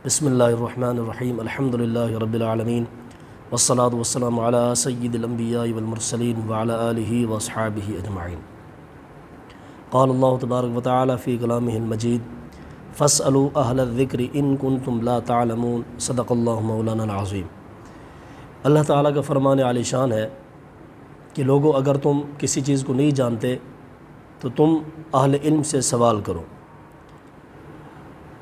بسم اللہ الرحمن الرحیم الحمد للہ رب العالمین والصلاة والسلام علی سید الانبیاء والمرسلین وعلی آلہ واصحابہ اجمعین۔ قال اللہ تبارک وتعالی فی کلامہ المجید فاسألوا اہل الذکر ان کنتم لا تعلمون صدق اللہ مولانا العظیم۔ اللہ تعالیٰ کا فرمان عالی شان ہے کہ لوگو اگر تم کسی چیز کو نہیں جانتے تو تم اہل علم سے سوال کرو۔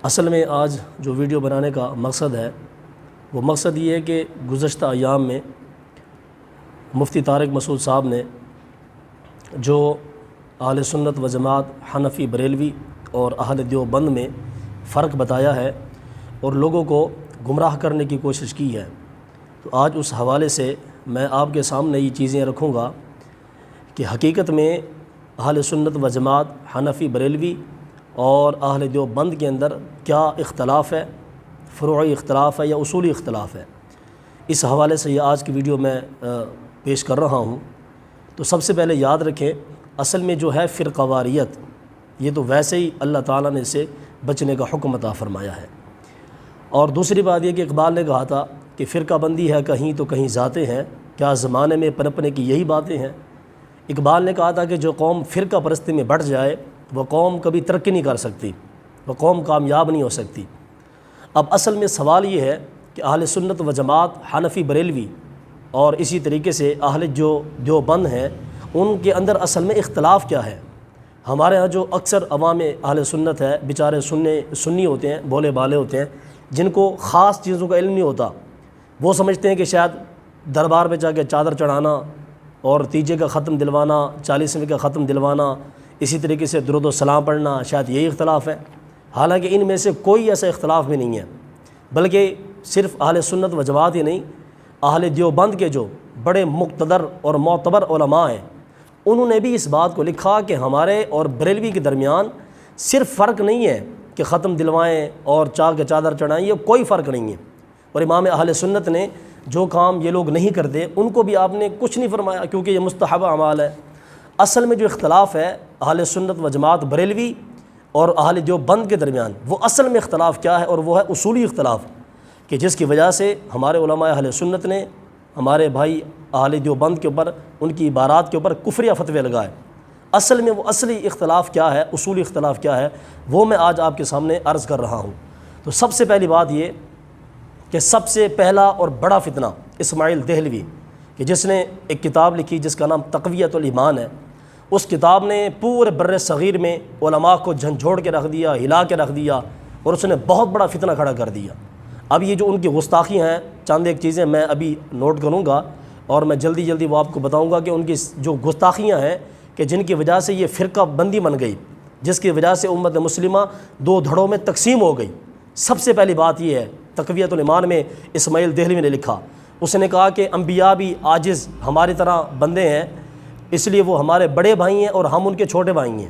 اصل میں آج جو ویڈیو بنانے کا مقصد ہے وہ مقصد یہ ہے کہ گزشتہ ایام میں مفتی طارق مسعود صاحب نے جو اہل سنت و جماعت حنفی بریلوی اور اہل دیوبند میں فرق بتایا ہے اور لوگوں کو گمراہ کرنے کی کوشش کی ہے، تو آج اس حوالے سے میں آپ کے سامنے یہ چیزیں رکھوں گا کہ حقیقت میں اہل سنت و جماعت حنفی بریلوی اور اہل دیوبند کے اندر کیا اختلاف ہے، فروعی اختلاف ہے یا اصولی اختلاف ہے۔ اس حوالے سے یہ آج کی ویڈیو میں پیش کر رہا ہوں۔ تو سب سے پہلے یاد رکھیں، اصل میں جو ہے فرقہ واریت، یہ تو ویسے ہی اللہ تعالیٰ نے اسے بچنے کا حکم عطا فرمایا ہے۔ اور دوسری بات یہ کہ اقبال نے کہا تھا کہ فرقہ بندی ہے کہیں تو کہیں ذاتیں ہیں، کیا زمانے میں پنپنے کی یہی باتیں ہیں۔ اقبال نے کہا تھا کہ جو قوم فرقہ پرستی میں بڑھ جائے وہ قوم کبھی ترقی نہیں کر سکتی، وہ قوم کامیاب نہیں ہو سکتی۔ اب اصل میں سوال یہ ہے کہ اہل سنت و جماعت حنفی بریلوی اور اسی طریقے سے اہل جو دیوبند ہیں ان کے اندر اصل میں اختلاف کیا ہے۔ ہمارے ہاں جو اکثر عوام اہل سنت ہے بیچارے سنی ہوتے ہیں، بولے بالے ہوتے ہیں، جن کو خاص چیزوں کا علم نہیں ہوتا، وہ سمجھتے ہیں کہ شاید دربار پہ جا کے چادر چڑھانا اور تیجے کا ختم دلوانا، 40ویں کا ختم دلوانا، اسی طریقے سے درود و سلام پڑھنا، شاید یہی اختلاف ہے۔ حالانکہ ان میں سے کوئی ایسا اختلاف بھی نہیں ہے، بلکہ صرف اہل سنت و جماعت ہی نہیں، اہل دیوبند کے جو بڑے مقتدر اور معتبر علماء ہیں انہوں نے بھی اس بات کو لکھا کہ ہمارے اور بریلوی کے درمیان صرف فرق نہیں ہے کہ ختم دلوائیں اور چادر چڑھائیں، یہ کوئی فرق نہیں ہے۔ اور امام اہل سنت نے جو کام یہ لوگ نہیں کرتے ان کو بھی آپ نے کچھ نہیں فرمایا، کیونکہ یہ مستحب اعمال ہے۔ اصل میں جو اختلاف ہے اہل سنت و جماعت بریلوی اور اہل دیوبند کے درمیان، وہ اصل میں اختلاف کیا ہے، اور وہ ہے اصولی اختلاف، کہ جس کی وجہ سے ہمارے علماء اہل سنت نے ہمارے بھائی اہل دیوبند کے اوپر ان کی عبارات کے اوپر کفریہ فتوے لگائے۔ اصل میں وہ اصلی اختلاف کیا ہے، اصولی اختلاف کیا ہے، وہ میں آج آپ کے سامنے عرض کر رہا ہوں۔ تو سب سے پہلی بات یہ کہ سب سے پہلا اور بڑا فتنہ اسماعیل دہلوی، کہ جس نے ایک کتاب لکھی جس کا نام تقویۃ الایمان ہے، اس کتاب نے پورے بر صغیر میں علماء کو جھنجھوڑ کے رکھ دیا، ہلا کے رکھ دیا، اور اس نے بہت بڑا فتنہ کھڑا کر دیا۔ اب یہ جو ان کی گستاخی ہیں، چند ایک چیزیں میں ابھی نوٹ کروں گا اور میں جلدی وہ آپ کو بتاؤں گا کہ ان کی جو گستاخیاں ہیں کہ جن کی وجہ سے یہ فرقہ بندی بن گئی، جس کی وجہ سے امت مسلمہ دو دھڑوں میں تقسیم ہو گئی۔ سب سے پہلی بات یہ ہے، تقویۃ الایمان میں اسماعیل دہلوی نے لکھا، اس نے کہا کہ انبیاء بھی عاجز ہماری طرح بندے ہیں، اس لیے وہ ہمارے بڑے بھائی ہیں اور ہم ان کے چھوٹے بھائی ہیں۔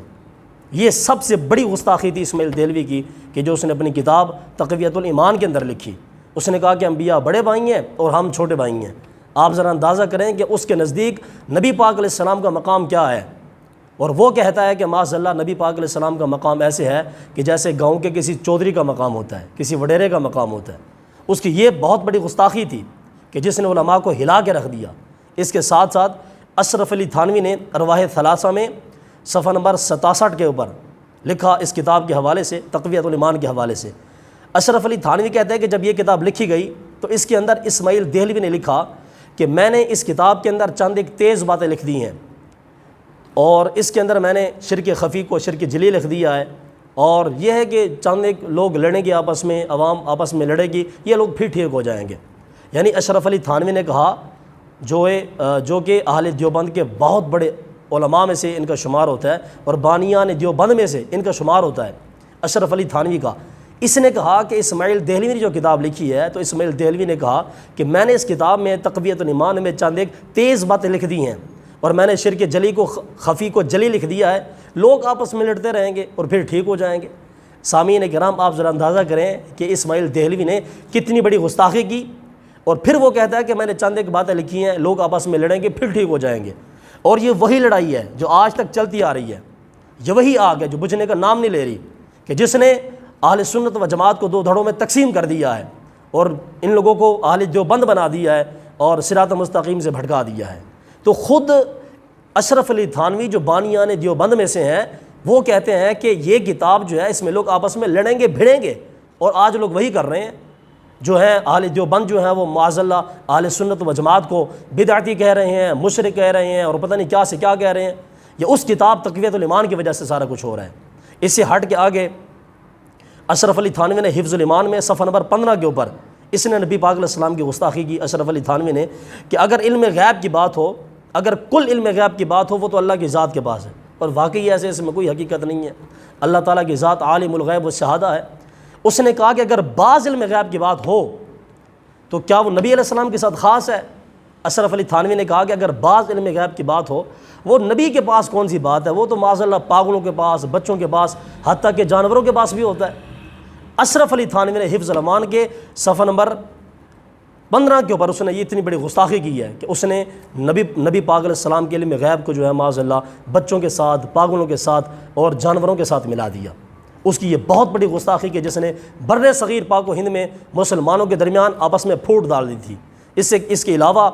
یہ سب سے بڑی گستاخی تھی اسماعیل دہلوی کی کہ جو اس نے اپنی کتاب تقویۃ الایمان کے اندر لکھی۔ اس نے کہا کہ انبیاء بڑے بھائی ہیں اور ہم چھوٹے بھائی ہیں۔ آپ ذرا اندازہ کریں کہ اس کے نزدیک نبی پاک علیہ السلام کا مقام کیا ہے، اور وہ کہتا ہے کہ معاذ اللہ نبی پاک علیہ السلام کا مقام ایسے ہے کہ جیسے گاؤں کے کسی چودھری کا مقام ہوتا ہے، کسی وڈیرے کا مقام ہوتا ہے۔ اس کی یہ بہت بڑی گستاخی تھی کہ جس نے علماء کو ہلا کے رکھ دیا۔ اس کے ساتھ ساتھ اشرف علی تھانوی نے ارواح ثلاثہ میں صفحہ نمبر 67 کے اوپر لکھا، اس کتاب کے حوالے سے، تقویۃ الایمان کے حوالے سے۔ اشرف علی تھانوی کہتے ہیں کہ جب یہ کتاب لکھی گئی تو اس کے اندر اسماعیل دہلوی نے لکھا کہ میں نے اس کتاب کے اندر چند ایک تیز باتیں لکھ دی ہیں، اور اس کے اندر میں نے شرک خفی کو شرک جلی لکھ دیا ہے، اور یہ ہے کہ چند ایک لوگ لڑیں گے آپس میں، عوام آپس میں لڑے گی، یہ لوگ پھر ٹھیک ہو جائیں گے۔ یعنی اشرف علی تھانوی نے کہا، جو کہ اہل دیوبند کے بہت بڑے علماء میں سے ان کا شمار ہوتا ہے اور بانیان دیوبند میں سے ان کا شمار ہوتا ہے اشرف علی تھانوی کا، اس نے کہا کہ اسماعیل دہلوی نے جو کتاب لکھی ہے، تو اسماعیل دہلوی نے کہا کہ میں نے اس کتاب میں تقویۃ الایمان میں چند ایک تیز باتیں لکھ دی ہیں، اور میں نے شرک جلی کو خفی کو جلی لکھ دیا ہے، لوگ آپس میں لڑتے رہیں گے اور پھر ٹھیک ہو جائیں گے۔ سامعین کرام، آپ ذرا اندازہ کریں کہ اسماعیل دہلوی نے کتنی بڑی گستاخی کی، اور پھر وہ کہتا ہے کہ میں نے چند ایک باتیں لکھی ہیں، لوگ آپس میں لڑیں گے پھر ٹھیک ہو جائیں گے۔ اور یہ وہی لڑائی ہے جو آج تک چلتی آ رہی ہے، یہ وہی آگ ہے جو بجھنے کا نام نہیں لے رہی، کہ جس نے اہل سنت و جماعت کو دو دھڑوں میں تقسیم کر دیا ہے اور ان لوگوں کو اہل دیوبند بنا دیا ہے اور صراط مستقیم سے بھٹکا دیا ہے۔ تو خود اشرف علی تھانوی جو بانیان دیوبند میں سے ہیں وہ کہتے ہیں کہ یہ کتاب جو ہے اس میں لوگ آپس میں لڑیں گے بھڑیں گے، اور آج لوگ وہی کر رہے ہیں۔ جو ہیں اہل دیوبند جو ہیں وہ معاذ اللہ اہل سنت و جماعت کو بدعتی کہہ رہے ہیں، مشرک کہہ رہے ہیں، اور پتہ نہیں کیا سے کیا کہہ رہے ہیں۔ یہ اس کتاب تقویۃ الایمان کی وجہ سے سارا کچھ ہو رہا ہے۔ اس سے ہٹ کے آگے اشرف علی تھانوی نے حفظ الایمان میں صفحہ نمبر 15 کے اوپر اس نے نبی پاک علیہ السلام کی گستاخی کی اشرف علی تھانوی نے کہ اگر علم غیب کی بات ہو، اگر کل علم غیب کی بات ہو وہ تو اللہ کی ذات کے پاس ہے، اور واقعی ایسے اس میں کوئی حقیقت نہیں ہے۔ اللہ تعالیٰ کی ذات عالم الغیب والشہادہ ہے۔ اس نے کہا کہ اگر بعض علم غیب کی بات ہو تو کیا وہ نبی علیہ السلام کے ساتھ خاص ہے؟ اشرف علی تھانوی نے کہا کہ اگر بعض علم غیب کی بات ہو وہ نبی کے پاس کون سی بات ہے، وہ تو معاذ اللہ پاگلوں کے پاس، بچوں کے پاس، حتیٰ کہ جانوروں کے پاس بھی ہوتا ہے۔ اشرف علی تھانوی نے حفظ الایمان کے صفحہ نمبر 15 کے اوپر اس نے یہ اتنی بڑی گستاخی کی ہے کہ اس نے نبی پاک علیہ السلام کے علم غیب کو جو ہے معاذ اللہ بچوں کے ساتھ، پاگلوں کے ساتھ اور جانوروں کے ساتھ ملا دیا۔ اس کی یہ بہت بڑی گستاخی کہ جس نے بر صغیر پاک و ہند میں مسلمانوں کے درمیان آپس میں پھوٹ ڈال دی تھی۔ اس کے علاوہ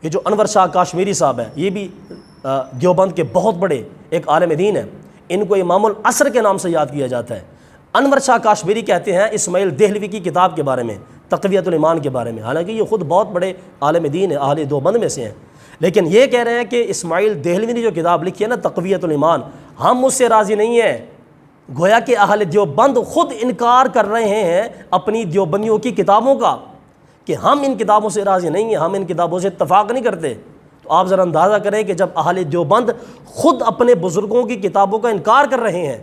یہ جو انور شاہ کاشمیری صاحب ہیں، یہ بھی دیوبند کے بہت بڑے ایک عالم دین ہیں، ان کو امام العصر کے نام سے یاد کیا جاتا ہے۔ انور شاہ کاشمیری کہتے ہیں اسماعیل دہلوی کی کتاب کے بارے میں، تقویۃ الایمان کے بارے میں، حالانکہ یہ خود بہت بڑے عالم دین ہیں، اہل دیوبند میں سے ہیں، لیکن یہ کہہ رہے ہیں کہ اسماعیل دہلوی نے جو کتاب لکھی ہے نا تقویۃ الایمان، ہم اس سے راضی نہیں ہیں۔ گویا کہ اہل دیوبند خود انکار کر رہے ہیں اپنی دیوبندیوں کی کتابوں کا کہ ہم ان کتابوں سے راضی نہیں ہیں، ہم ان کتابوں سے اتفاق نہیں کرتے۔ تو آپ ذرا اندازہ کریں کہ جب اہل دیوبند خود اپنے بزرگوں کی کتابوں کا انکار کر رہے ہیں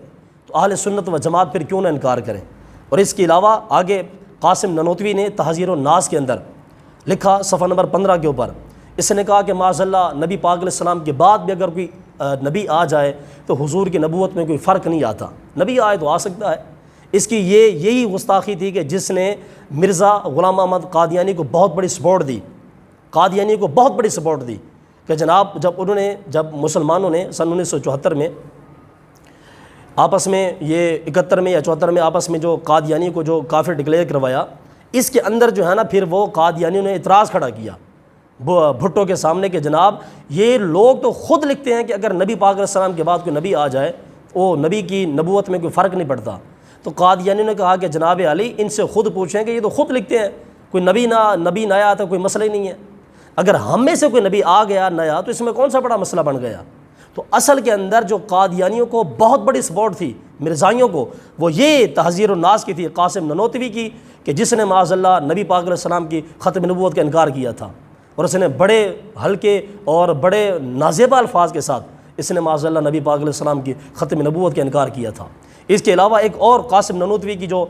تو اہل سنت و جماعت پھر کیوں نہ انکار کریں۔ اور اس کے علاوہ آگے قاسم ننوتوی نے تحذیر الناس کے اندر لکھا صفحہ نمبر 15 کے اوپر، اس نے کہا کہ معاذ اللہ نبی پاک علیہ السلام کے بعد بھی اگر کوئی نبی آ جائے تو حضور کی نبوت میں کوئی فرق نہیں آتا، نبی آئے تو آ سکتا ہے۔ اس کی یہی گستاخی تھی کہ جس نے مرزا غلام احمد قادیانی کو بہت بڑی سپورٹ دی، قادیانی کو بہت بڑی سپورٹ دی کہ جناب جب مسلمانوں نے سن 1974 میں آپس میں یہ 71 میں یا 74 میں آپس میں جو قادیانی کو جو کافر ڈکلیئر کروایا، اس کے اندر جو ہے نا پھر وہ قادیانیوں نے اعتراض کھڑا کیا بھٹو کے سامنے کہ جناب یہ لوگ تو خود لکھتے ہیں کہ اگر نبی پاک علیہ السلام کے بعد کوئی نبی آ جائے وہ نبی کی نبوت میں کوئی فرق نہیں پڑتا۔ تو قادیانیوں نے کہا کہ جناب علی ان سے خود پوچھیں کہ یہ تو خود لکھتے ہیں کوئی نبی نہ آیا تو کوئی مسئلہ ہی نہیں ہے، اگر ہم میں سے کوئی نبی آ گیا نیا تو اس میں کون سا بڑا مسئلہ بن گیا۔ تو اصل کے اندر جو قادیانیوں کو بہت بڑی سپورٹ تھی مرزائیوں کو، وہ یہ تحذیر الناس کی تھی قاسم ننوتوی کی کہ جس نے معاذ اللہ نبی پاک علیہ السلام کی ختم نبوت کا انکار کیا تھا، اور اس نے بڑے ہلکے اور بڑے نازیبہ الفاظ کے ساتھ اس نے معاذ اللہ نبی پاک علیہ السلام کی ختم نبوت کا انکار کیا تھا۔ اس کے علاوہ ایک اور قاسم ننوتوی کی جو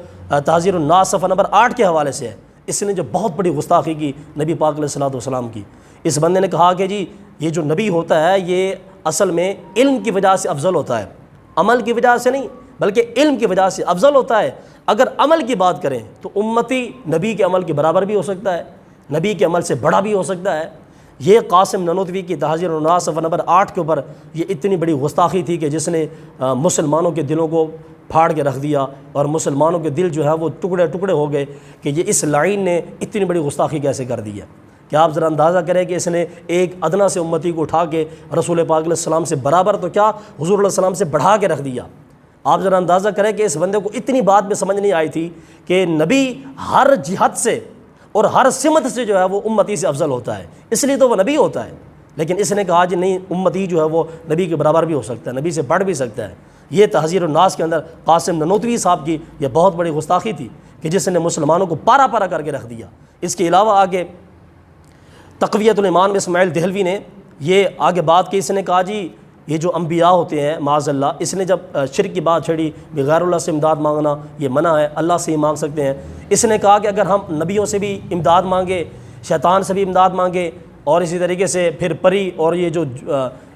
تحذیر الناس صفحہ نمبر 8 کے حوالے سے ہے، اس نے جو بہت بڑی گستاخی کی نبی پاک علیہ السلام کی۔ اس بندے نے کہا کہ جی یہ جو نبی ہوتا ہے یہ اصل میں علم کی وجہ سے افضل ہوتا ہے، عمل کی وجہ سے نہیں بلکہ علم کی وجہ سے افضل ہوتا ہے۔ اگر عمل کی بات کریں تو امتی نبی کے عمل کے برابر بھی ہو سکتا ہے، نبی کے عمل سے بڑا بھی ہو سکتا ہے۔ یہ قاسم ننوتوی کی تحذیر الناس صفحہ نمبر 8 کے اوپر یہ اتنی بڑی گستاخی تھی کہ جس نے مسلمانوں کے دلوں کو پھاڑ کے رکھ دیا، اور مسلمانوں کے دل جو ہے وہ ٹکڑے ٹکڑے ہو گئے کہ یہ اس لائن نے اتنی بڑی گستاخی کیسے کر دی ہے۔ کہ آپ ذرا اندازہ کریں کہ اس نے ایک ادنا سے امتی کو اٹھا کے رسول پاک علیہ السلام سے برابر تو کیا حضور علیہ السلام سے بڑھا کے رکھ دیا۔ آپ ذرا اندازہ کریں کہ اس بندے کو اتنی بات میں سمجھ نہیں آئی تھی کہ نبی ہر جہت سے اور ہر سمت سے جو ہے وہ امتی سے افضل ہوتا ہے، اس لیے تو وہ نبی ہوتا ہے، لیکن اس نے کہا جی نہیں امتی جو ہے وہ نبی کے برابر بھی ہو سکتا ہے، نبی سے بڑھ بھی سکتا ہے۔ یہ تحذیر الناس کے اندر قاسم ننوتوی صاحب کی یہ بہت بڑی گستاخی تھی کہ جس نے مسلمانوں کو پارا پارا کر کے رکھ دیا۔ اس کے علاوہ آگے تقویۃ الایمان میں اسماعیل دہلوی نے یہ آگے بات کی، اس نے کہا جی یہ جو انبیاء ہوتے ہیں معاذ اللہ، اس نے جب شرک کی بات چھڑی بغیر اللہ سے امداد مانگنا یہ منع ہے، اللہ سے ہی مانگ سکتے ہیں۔ اس نے کہا کہ اگر ہم نبیوں سے بھی امداد مانگے، شیطان سے بھی امداد مانگے، اور اسی طریقے سے پھر پری اور یہ جو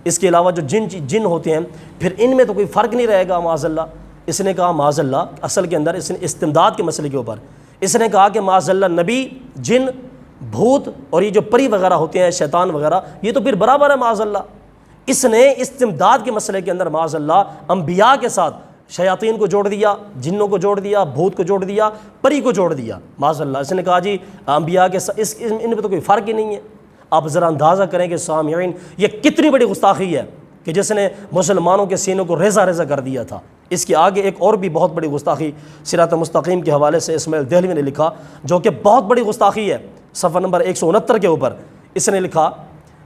اس کے علاوہ جو جن ہوتے ہیں پھر ان میں تو کوئی فرق نہیں رہے گا معاذ اللہ۔ اس نے کہا معاذ اللہ اصل کے اندر اس نے استمداد کے مسئلے کے اوپر اس نے کہا کہ معاذ اللہ نبی، جن، بھوت اور یہ جو پری وغیرہ ہوتے ہیں شیطان وغیرہ یہ تو پھر برابر ہے معاذ اللہ۔ اس نے استمداد کے مسئلے کے اندر معاذ اللہ انبیاء کے ساتھ شیاطین کو جوڑ دیا، جنوں کو جوڑ دیا، بھوت کو جوڑ دیا، پری کو جوڑ دیا معاذ اللہ۔ اس نے کہا جی انبیاء کے ان میں تو کوئی فرق ہی نہیں ہے۔ آپ ذرا اندازہ کریں کہ سامعین یہ کتنی بڑی گستاخی ہے کہ جس نے مسلمانوں کے سینوں کو ریزہ ریزہ کر دیا تھا۔ اس کے آگے ایک اور بھی بہت بڑی گستاخی صراط مستقیم کے حوالے سے اسماعیل دہلوی نے لکھا، جو کہ بہت بڑی گستاخی ہے، صفحہ نمبر 169 کے اوپر اس نے لکھا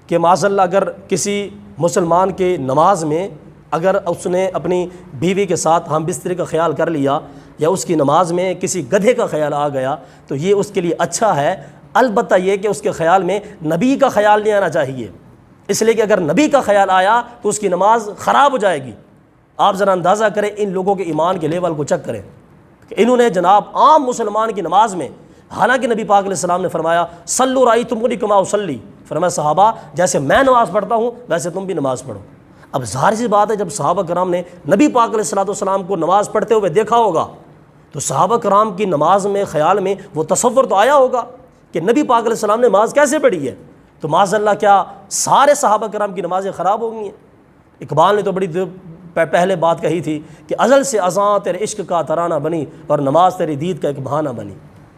کہ معاذ اللہ اگر کسی مسلمان کے نماز میں اگر اس نے اپنی بیوی کے ساتھ ہم بستری کا خیال کر لیا یا اس کی نماز میں کسی گدھے کا خیال آ گیا تو یہ اس کے لیے اچھا ہے، البتہ یہ کہ اس کے خیال میں نبی کا خیال نہیں آنا چاہیے، اس لیے کہ اگر نبی کا خیال آیا تو اس کی نماز خراب ہو جائے گی۔ آپ ذرا اندازہ کریں ان لوگوں کے ایمان کے لیول کو چیک کریں کہ انہوں نے جناب عام مسلمان کی نماز میں، حالانکہ نبی پاک علیہ السلام نے فرمایا صلوا رأیتمونی کما اصلی، فرمایا صحابہ جیسے میں نماز پڑھتا ہوں ویسے تم بھی نماز پڑھو۔ اب ظاہر سی بات ہے جب صحابہ کرام نے نبی پاک علیہ السلام کو نماز پڑھتے ہوئے دیکھا ہوگا تو صحابہ کرام کی نماز میں خیال میں وہ تصور تو آیا ہوگا کہ نبی پاک علیہ السلام نے نماز کیسے پڑھی ہے، تو معاذ اللہ کیا سارے صحابہ کرام کی نمازیں خراب ہو گئی ہیں؟ اقبال نے تو بڑی پہلے بات کہی تھی کہ ازل سے اذاں تیرے عشق کا ترانہ بنی اور نماز تیری دید کا ایک بہانہ بنی۔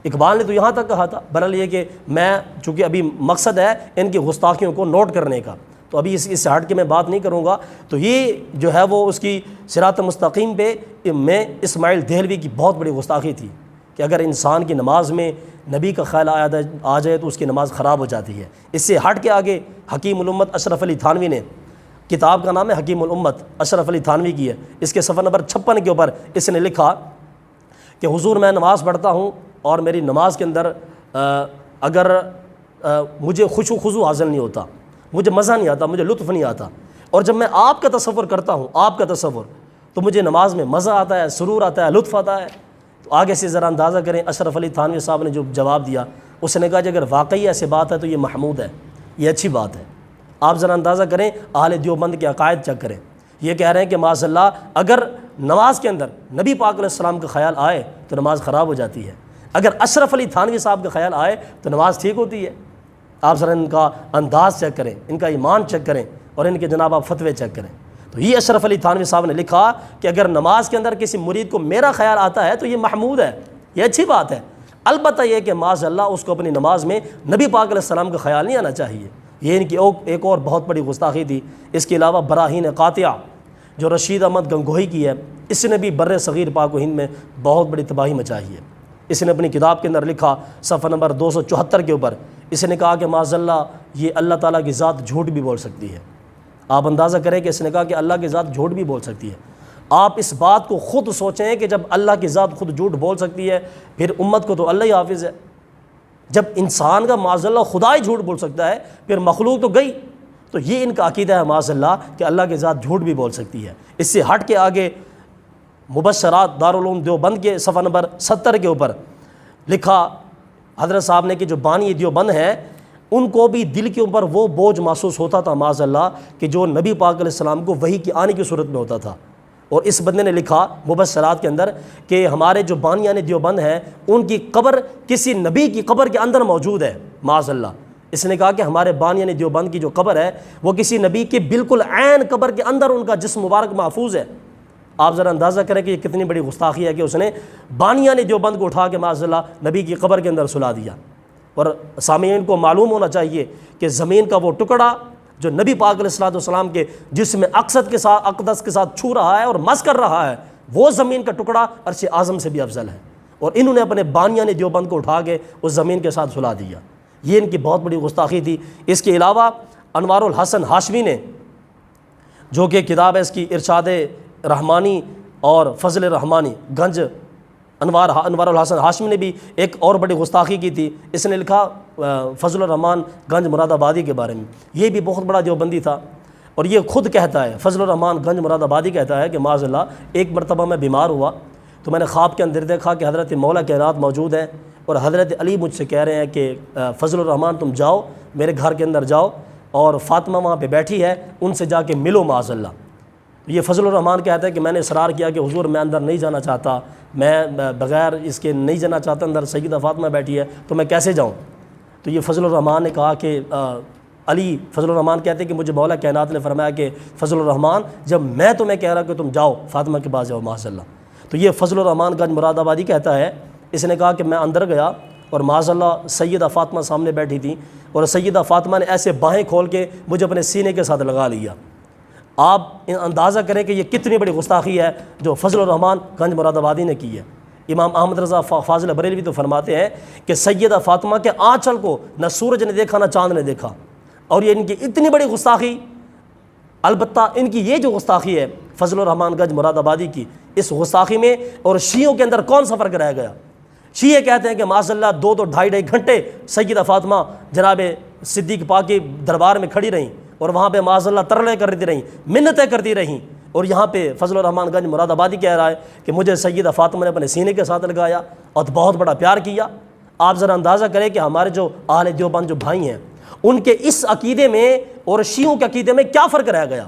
اقبال نے تو یہاں تک کہا تھا۔ بہرحال یہ کہ میں چونکہ ابھی مقصد ہے ان کی گستاخیوں کو نوٹ کرنے کا، تو ابھی اس سے ہٹ کے میں بات نہیں کروں گا۔ تو یہ جو ہے وہ اس کی صراط مستقیم پہ میں اسماعیل دہلوی کی بہت بڑی گستاخی تھی کہ اگر انسان کی نماز میں نبی کا خیال آ جائے تو اس کی نماز خراب ہو جاتی ہے۔ اس سے ہٹ کے آگے حکیم الامت اشرف علی تھانوی نے، کتاب کا نام ہے حکیم الامت، اشرف علی تھانوی کی ہے، اس کے صفحہ نمبر 56 کے اوپر اس نے لکھا کہ حضور میں نماز پڑھتا ہوں اور میری نماز کے اندر اگر مجھے خشوع خضوع حاصل نہیں ہوتا، مجھے مزہ نہیں آتا، مجھے لطف نہیں آتا، اور جب میں آپ کا تصور کرتا ہوں، آپ کا تصور، تو مجھے نماز میں مزہ آتا ہے، سرور آتا ہے، لطف آتا ہے۔ تو آگے سے ذرا اندازہ کریں اشرف علی تھانوی صاحب نے جو جواب دیا، اس نے کہا کہ اگر واقعی ایسی بات ہے تو یہ محمود ہے، یہ اچھی بات ہے۔ آپ ذرا اندازہ کریں اہل دیوبند کے عقائد چیک کریں، یہ کہہ رہے ہیں کہ معاذ اللہ اگر نماز کے اندر نبی پاک علیہ السلام کا خیال آئے تو نماز خراب ہو جاتی ہے، اگر اشرف علی تھانوی صاحب کا خیال آئے تو نماز ٹھیک ہوتی ہے۔ آپ ذرا ان کا انداز چیک کریں، ان کا ایمان چیک کریں اور ان کے جناب آپ فتوے چیک کریں۔ تو یہ اشرف علی تھانوی صاحب نے لکھا کہ اگر نماز کے اندر کسی مرید کو میرا خیال آتا ہے تو یہ محمود ہے، یہ اچھی بات ہے، البتہ یہ کہ معاذ اللہ اس کو اپنی نماز میں نبی پاک علیہ السلام کا خیال نہیں آنا چاہیے۔ یہ ان کی ایک اور بہت بڑی گستاخی تھی۔ اس کے علاوہ براہین قاطعہ جو رشید احمد گنگوہی کی ہے، اس نے بھی بر صغیر پاک و ہند میں بہت بڑی تباہی مچائی ہے۔ اس نے اپنی کتاب کے اندر لکھا صفحہ نمبر 274 کے اوپر، اس نے کہا کہ معاذ اللہ یہ اللہ تعالیٰ کی ذات جھوٹ بھی بول سکتی ہے۔ آپ اندازہ کریں کہ اس نے کہا کہ اللہ کی ذات جھوٹ بھی بول سکتی ہے۔ آپ اس بات کو خود سوچیں کہ جب اللہ کی ذات خود جھوٹ بول سکتی ہے پھر امت کو تو اللہ ہی حافظ ہے۔ جب انسان کا معاذ اللہ خدا ہی جھوٹ بول سکتا ہے پھر مخلوق تو گئی۔ تو یہ ان کا عقیدہ ہے معاذ اللہ کہ اللہ کی ذات جھوٹ بھی بول سکتی ہے۔ اس سے ہٹ کے آگے مبشرات دارالعلوم دیوبند کے صفحہ نمبر 70 کے اوپر لکھا حضرت صاحب نے کہ جو بانی دیوبند ہیں ان کو بھی دل کے اوپر وہ بوجھ محسوس ہوتا تھا معاذ اللہ کہ جو نبی پاک علیہ السلام کو وحی کی آنے کی صورت میں ہوتا تھا۔ اور اس بندے نے لکھا مبشرات کے اندر کہ ہمارے جو بانیان دیوبند ہیں ان کی قبر کسی نبی کی قبر کے اندر موجود ہے معاذ اللہ۔ اس نے کہا کہ ہمارے بانیان دیوبند کی جو قبر ہے وہ کسی نبی کے بالکل عین قبر کے اندر ان کا جسم مبارک محفوظ ہے۔ آپ ذرا اندازہ کریں کہ یہ کتنی بڑی گستاخی ہے کہ اس نے بانیان دیوبند کو اٹھا کے معاذ اللہ نبی کی قبر کے اندر سلا دیا۔ اور سامعین کو معلوم ہونا چاہیے کہ زمین کا وہ ٹکڑا جو نبی پاک علیہ السلام کے جسم اقدس کے ساتھ چھو رہا ہے اور مس کر رہا ہے، وہ زمین کا ٹکڑا عرش اعظم سے بھی افضل ہے، اور انہوں نے اپنے بانیان دیوبند کو اٹھا کے اس زمین کے ساتھ سلا دیا۔ یہ ان کی بہت بڑی گستاخی تھی۔ اس کے علاوہ انوار الحسن ہاشمی نے جو کہ کتاب ہے اس کی ارشاد رحمانی اور فضل رحمانی گنج، انوار الحسن ہاشمی نے بھی ایک اور بڑی گستاخی کی تھی۔ اس نے لکھا فضل الرحمان گنج مراد آبادی کے بارے میں، یہ بھی بہت بڑا دیوبندی تھا، اور یہ خود کہتا ہے فضل الرحمان گنج مراد آبادی کہتا ہے کہ معاذ اللہ ایک مرتبہ میں بیمار ہوا تو میں نے خواب کے اندر دیکھا کہ حضرت مولا کائنات موجود ہیں اور حضرت علی مجھ سے کہہ رہے ہیں کہ فضل الرحمان تم جاؤ میرے گھر کے اندر جاؤ اور فاطمہ وہاں پہ بیٹھی ہے ان سے جا کے ملو معاذ اللہ۔ یہ فضل الرحمان کہتا ہے کہ میں نے اصرار کیا کہ حضور میں اندر نہیں جانا چاہتا، میں بغیر اس کے نہیں جانا چاہتا، اندر سیدہ فاطمہ بیٹھی ہے تو میں کیسے جاؤں؟ تو یہ فضل الرحمان نے کہا کہ علی فضل الرحمان کہتے ہیں کہ مجھے مولا کائنات نے فرمایا کہ فضل الرحمان جب میں تمہیں کہہ رہا کہ تم جاؤ فاطمہ کے پاس جاؤ معاذ اللہ، تو یہ فضل الرحمان گنج مراد آبادی کہتا ہے، اس نے کہا کہ میں اندر گیا اور معاذ اللہ سیدہ فاطمہ سامنے بیٹھی تھی، اور سیدہ فاطمہ نے ایسے باہیں کھول کے مجھے اپنے سینے کے ساتھ لگا لیا۔ آپ اندازہ کریں کہ یہ کتنی بڑی گستاخی ہے جو فضل الرحمان گنج مراد آبادی نے کی ہے۔ امام احمد رضا فاضل بریلوی تو فرماتے ہیں کہ سیدہ فاطمہ کے آنچل کو نہ سورج نے دیکھا نہ چاند نے دیکھا، اور یہ ان کی اتنی بڑی گستاخی، البتہ ان کی یہ جو گستاخی ہے فضل الرحمان گنج مراد آبادی کی، اس گستاخی میں اور شیعوں کے اندر کون سا فرق رہ گیا؟ شیعہ کہتے ہیں کہ معاذ اللہ 2 ڈھائی گھنٹے سیدہ فاطمہ جناب صدیق پاک کے دربار میں کھڑی رہیں اور وہاں پہ معاذ اللہ ترلے کرتی رہیں، منتیں کرتی رہیں، اور یہاں پہ فضل الرحمان گنج مراد آبادی کہہ رہا ہے کہ مجھے سیدہ فاطمہ نے اپنے سینے کے ساتھ لگایا اور بہت بڑا پیار کیا۔ آپ ذرا اندازہ کریں کہ ہمارے جو اہل دیوبند جو بھائی ہیں ان کے اس عقیدے میں اور شیعوں کے عقیدے میں کیا فرق رہ گیا؟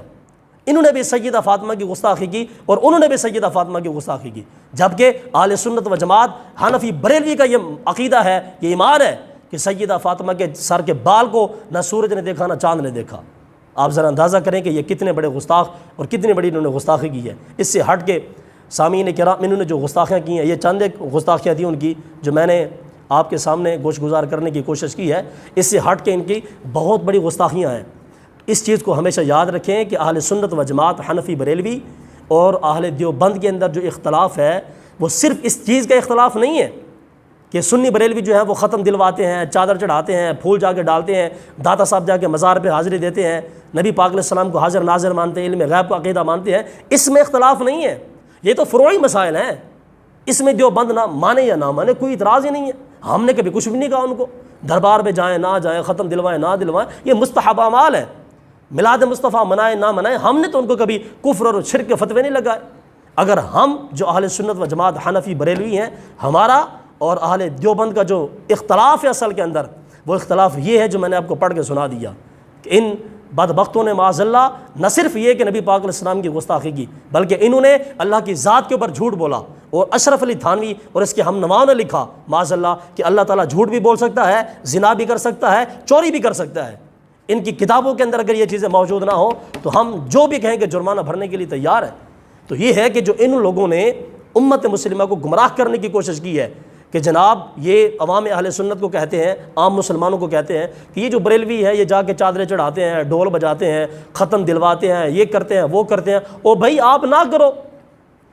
انہوں نے بھی سیدہ فاطمہ کی گستاخی کی اور انہوں نے بھی سیدہ فاطمہ کی گستاخی کی، جبکہ اہل سنت و جماعت حنفی بریلوی کا یہ عقیدہ ہے، یہ ایمان ہے کہ سیدہ فاطمہ کے سر کے بال کو نہ سورج نے دیکھا نہ چاند نے دیکھا۔ آپ ذرا اندازہ کریں کہ یہ کتنے بڑے گستاخ اور کتنی بڑی انہوں نے گستاخی کی ہے۔ اس سے ہٹ کے سامعین کرام انہوں نے جو گستاخیاں کی ہیں، یہ چند ایک گستاخیاں تھیں ان کی جو میں نے آپ کے سامنے گوش گزار کرنے کی کوشش کی ہے۔ اس سے ہٹ کے ان کی بہت بڑی گستاخیاں ہیں۔ اس چیز کو ہمیشہ یاد رکھیں کہ اہل سنت و جماعت حنفی بریلوی اور اہل دیوبند کے اندر جو اختلاف ہے وہ صرف اس چیز کا اختلاف نہیں ہے کہ سنی بریلوی جو ہے وہ ختم دلواتے ہیں، چادر چڑھاتے ہیں، پھول جا کے ڈالتے ہیں، داتا صاحب جا کے مزار پہ حاضری دیتے ہیں، نبی پاک علیہ السلام کو حاضر ناظر مانتے ہیں، علم غیب کا عقیدہ مانتے ہیں، اس میں اختلاف نہیں ہے، یہ تو فروعی مسائل ہیں، اس میں دیوبند نہ مانے یا نہ مانے کوئی اعتراض ہی نہیں ہے۔ ہم نے کبھی کچھ بھی نہیں کہا ان کو دربار پہ جائیں نہ جائیں، ختم دلوائیں نہ دلوائیں، یہ مستحب اعمال ہے، میلاد مصطفیٰ منائیں نہ منائیں، ہم نے تو ان کو کبھی کفر اور شرک کے فتوے نہیں لگائے۔ اگر ہم جو اہل سنت و جماعت حنفی بریلوی ہیں، ہمارا اور اہل دیوبند کا جو اختلاف ہے اصل کے اندر، وہ اختلاف یہ ہے جو میں نے آپ کو پڑھ کے سنا دیا کہ ان بدبختوں نے معاذ اللہ نہ صرف یہ کہ نبی پاک علیہ السلام کی گستاخی کی، بلکہ انہوں نے اللہ کی ذات کے اوپر جھوٹ بولا۔ اور اشرف علی تھانوی اور اس کے ہم نواؤں نے لکھا معاذ اللہ کہ اللہ تعالیٰ جھوٹ بھی بول سکتا ہے، زنا بھی کر سکتا ہے، چوری بھی کر سکتا ہے۔ ان کی کتابوں کے اندر اگر یہ چیزیں موجود نہ ہوں تو ہم جو بھی کہیں کہ جرمانہ بھرنے کے لیے تیار ہیں۔ تو یہ ہے کہ جو ان لوگوں نے امت مسلمہ کو گمراہ کرنے کی کوشش کی ہے کہ جناب یہ عوام اہل سنت کو کہتے ہیں، عام مسلمانوں کو کہتے ہیں کہ یہ جو بریلوی ہے یہ جا کے چادریں چڑھاتے ہیں، ڈھول بجاتے ہیں، ختم دلواتے ہیں، یہ کرتے ہیں وہ کرتے ہیں۔ او بھائی آپ نہ کرو،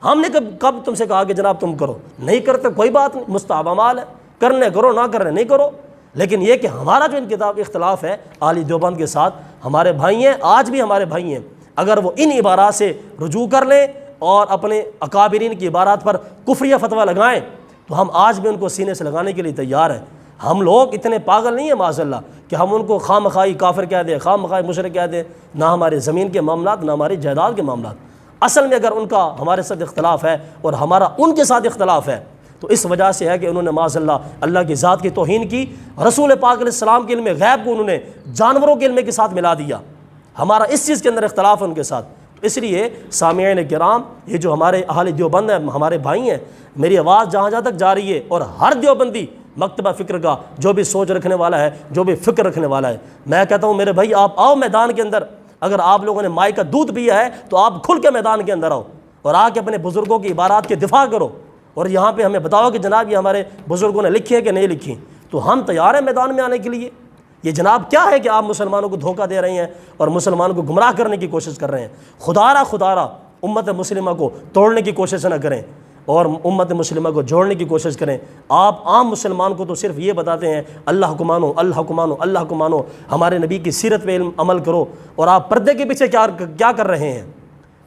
ہم نے کب تم سے کہا کہ جناب تم کرو؟ نہیں کرتے کوئی بات نہیں، مستحب اعمال ہے، کرنے کرو، نہ کرنے نہیں کرو۔ لیکن یہ کہ ہمارا جو ان کتاب اختلاف ہے اہل دیوبند کے ساتھ، ہمارے بھائی ہیں، آج بھی ہمارے بھائی ہیں، اگر وہ ان عبارات سے رجوع کر لیں اور اپنے اکابرین کی عبارات پر کفریہ فتویٰ لگائیں تو ہم آج بھی ان کو سینے سے لگانے کے لیے تیار ہیں۔ ہم لوگ اتنے پاگل نہیں ہیں معاذ اللہ کہ ہم ان کو خواہ مخواہ کافر کہہ دیں، خواہ مخواہ مشرک کہہ دیں، نہ ہمارے زمین کے معاملات نہ ہماری جائیداد کے معاملات۔ اصل میں اگر ان کا ہمارے ساتھ اختلاف ہے اور ہمارا ان کے ساتھ اختلاف ہے تو اس وجہ سے ہے کہ انہوں نے معاذ اللہ کی ذات کی توہین کی، رسول پاک علیہ السلام کے علم غیب کو انہوں نے جانوروں کے علم کے ساتھ ملا دیا۔ ہمارا اس چیز کے اندر اختلاف ہے ان کے ساتھ۔ اس لیے سامعین کرام، یہ جو ہمارے اہل دیوبند ہیں، ہمارے بھائی ہیں، میری آواز جہاں جہاں تک جا رہی ہے اور ہر دیوبندی مکتبہ فکر کا جو بھی سوچ رکھنے والا ہے، جو بھی فکر رکھنے والا ہے، میں کہتا ہوں میرے بھائی آپ آؤ میدان کے اندر۔ اگر آپ لوگوں نے مائی کا دودھ پیا ہے تو آپ کھل کے میدان کے اندر آؤ اور آ کے اپنے بزرگوں کی عبارات کے دفاع کرو، اور یہاں پہ ہمیں بتاؤ کہ جناب یہ ہمارے بزرگوں نے لکھی ہے کہ نہیں لکھی، تو ہم تیار ہیں میدان میں آنے کے لیے۔ یہ جناب کیا ہے کہ آپ مسلمانوں کو دھوکہ دے رہے ہیں اور مسلمانوں کو گمراہ کرنے کی کوشش کر رہے ہیں۔ خدا را امت مسلمہ کو توڑنے کی کوشش نہ کریں اور امت مسلمہ کو جوڑنے کی کوشش کریں۔ آپ عام مسلمان کو تو صرف یہ بتاتے ہیں اللہ کو مانو، اللہ کو مانو، اللہ کو مانو، ہمارے نبی کی سیرت پہ عمل کرو، اور آپ پردے کے پیچھے کیا کر رہے ہیں؟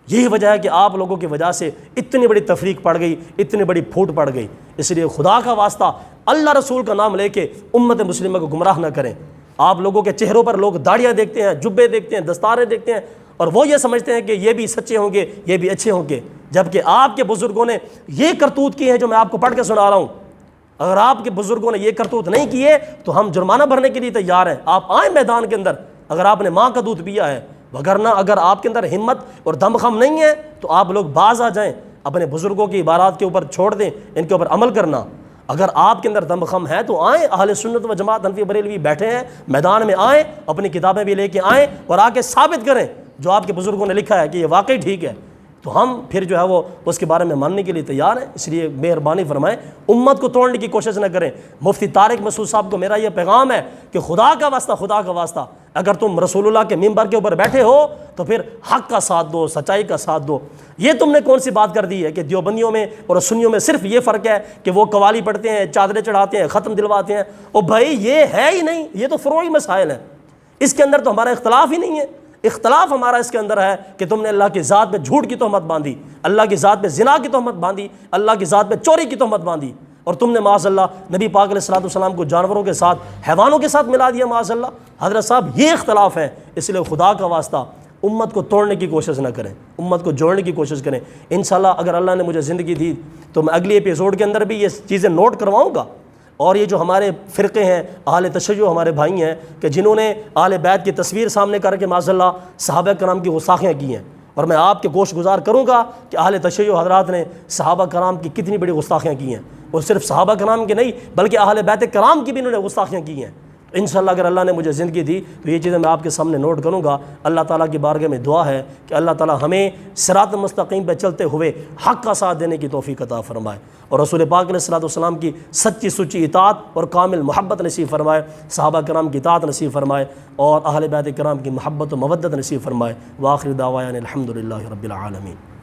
یہی وجہ ہے کہ آپ لوگوں کی وجہ سے اتنی بڑی تفریق پڑ گئی، اتنی بڑی پھوٹ پڑ گئی۔ اس لیے خدا کا واسطہ اللہ رسول کا نام لے کے امت مسلمہ کو گمراہ نہ کریں۔ آپ لوگوں کے چہروں پر لوگ داڑیاں دیکھتے ہیں، جبے دیکھتے ہیں، دستاریں دیکھتے ہیں، اور وہ یہ سمجھتے ہیں کہ یہ بھی سچے ہوں گے، یہ بھی اچھے ہوں گے، جبکہ آپ کے بزرگوں نے یہ کرتوت کی ہے جو میں آپ کو پڑھ کے سنا رہا ہوں۔ اگر آپ کے بزرگوں نے یہ کرتوت نہیں کیے تو ہم جرمانہ بھرنے کے لیے تیار ہیں۔ آپ آئیں میدان کے اندر اگر آپ نے ماں کا دودھ پیا ہے، وگرنہ اگر آپ کے اندر ہمت اور دم خم نہیں ہے تو آپ لوگ باز آ جائیں، اپنے بزرگوں کی عبارات کے اوپر چھوڑ دیں، ان کے اوپر عمل کرنا۔ اگر آپ کے اندر دم خم ہے تو آئیں، اہل سنت و جماعت حنفی بریلوی بیٹھے ہیں، میدان میں آئیں، اپنی کتابیں بھی لے کے آئیں اور آ کے ثابت کریں جو آپ کے بزرگوں نے لکھا ہے کہ یہ واقعی ٹھیک ہے، تو ہم پھر جو ہے وہ اس کے بارے میں ماننے کے لیے تیار ہیں۔ اس لیے مہربانی فرمائیں، امت کو توڑنے کی کوشش نہ کریں۔ مفتی طارق مسعود صاحب کو میرا یہ پیغام ہے کہ خدا کا واسطہ اگر تم رسول اللہ کے ممبر کے اوپر بیٹھے ہو تو پھر حق کا ساتھ دو، سچائی کا ساتھ دو۔ یہ تم نے کون سی بات کر دی ہے کہ دیوبندیوں میں اور سنیوں میں صرف یہ فرق ہے کہ وہ قوالی پڑھتے ہیں، چادریں چڑھاتے ہیں، ختم دلواتے ہیں؟ او بھائی یہ ہے ہی نہیں، یہ تو فروعی مسائل ہیں، اس کے اندر تو ہمارا اختلاف ہی نہیں ہے۔ اختلاف ہمارا اس کے اندر ہے کہ تم نے اللہ کی ذات پہ جھوٹ کی تہمت باندھی، اللہ کی ذات پہ زنا کی تہمت باندھی، اللہ کی ذات پہ چوری کی تہمت باندھی، اور تم نے معاذ اللہ نبی پاک علیہ الصلوۃ والسلام کو جانوروں کے ساتھ، حیوانوں کے ساتھ ملا دیا معاذ اللہ۔ حضرت صاحب یہ اختلاف ہے، اس لیے خدا کا واسطہ امت کو توڑنے کی کوشش نہ کریں، امت کو جوڑنے کی کوشش کریں۔ انشاءاللہ اگر اللہ نے مجھے زندگی دی تو میں اگلی ایپیسوڈ کے اندر بھی یہ چیزیں نوٹ کرواؤں گا۔ اور یہ جو ہمارے فرقے ہیں، اہل تشیع ہمارے بھائی ہیں کہ جنہوں نے اہل بیت کی تصویر سامنے کر کے معاذ اللہ صحابہ کرام کی گستاخیاں کی ہیں، اور میں آپ کے گوش گزار کروں گا کہ اہل تشیع حضرات نے صحابہ کرام کی کتنی بڑی گستاخیاں کی ہیں، اور صرف صحابہ کرام کی نہیں بلکہ اہل بیت کرام کی بھی انہوں نے گستاخیاں کی ہیں۔ انشاءاللہ اگر اللہ نے مجھے زندگی دی تو یہ چیزیں میں آپ کے سامنے نوٹ کروں گا۔ اللہ تعالیٰ کی بارگاہ میں دعا ہے کہ اللہ تعالیٰ ہمیں صراط مستقیم پہ چلتے ہوئے حق کا ساتھ دینے کی توفیق عطا فرمائے، اور رسول پاک علیہ الصلوۃ والسلام کی سچی سچی اطاعت اور کامل محبت نصیب فرمائے، صحابہ کرام کی اطاعت نصیب فرمائے، اور اہل بیت کرام کی محبت و مودت نصیب فرمائے۔ وآخر دعوانا الحمدللہ رب العالمین۔